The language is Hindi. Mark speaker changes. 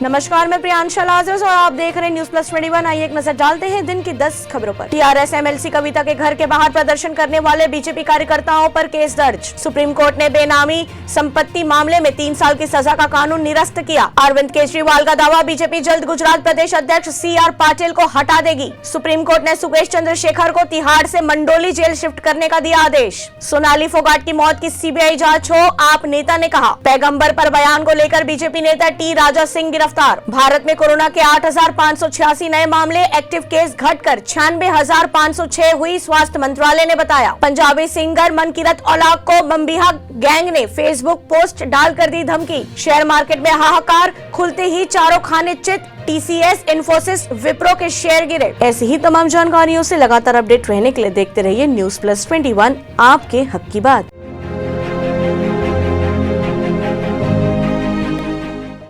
Speaker 1: नमस्कार, मैं प्रियांशा लाजरस और आप देख रहे हैं न्यूज प्लस 21। आइए एक नजर डालते हैं दिन की 10 खबरों पर। टीआरएस एमएलसी कविता के घर के बाहर प्रदर्शन करने वाले बीजेपी कार्यकर्ताओं पर केस दर्ज। सुप्रीम कोर्ट ने बेनामी संपत्ति मामले में 3 साल की सजा का कानून निरस्त किया। अरविंद केजरीवाल का दावा, बीजेपी जल्द गुजरात प्रदेश अध्यक्ष CR पाटिल को हटा देगी। सुप्रीम कोर्ट ने सुकेश चंद्रशेखर को तिहाड़ से मंडोली जेल शिफ्ट करने का दिया आदेश। सोनाली फोगाट की मौत की CBI जांच हो, आप नेता ने कहा। पैगंबर पर बयान को लेकर बीजेपी नेता T राजा सिंह गिरफ्तार। भारत में कोरोना के 8,586 नए मामले, एक्टिव केस घटकर 96,506 हुई, स्वास्थ्य मंत्रालय ने बताया। पंजाबी सिंगर मनकीरत औलाक को बम्बिहा गैंग ने फेसबुक पोस्ट डालकर दी धमकी। शेयर मार्केट में हाहाकार, खुलते ही चारों खाने चित। TCS, इन्फोसिस, विप्रो के शेयर गिरे। ऐसी ही तमाम जानकारियों से लगातार अपडेट रहने के लिए देखते रहिए न्यूज प्लस 21, आपके हक की बात।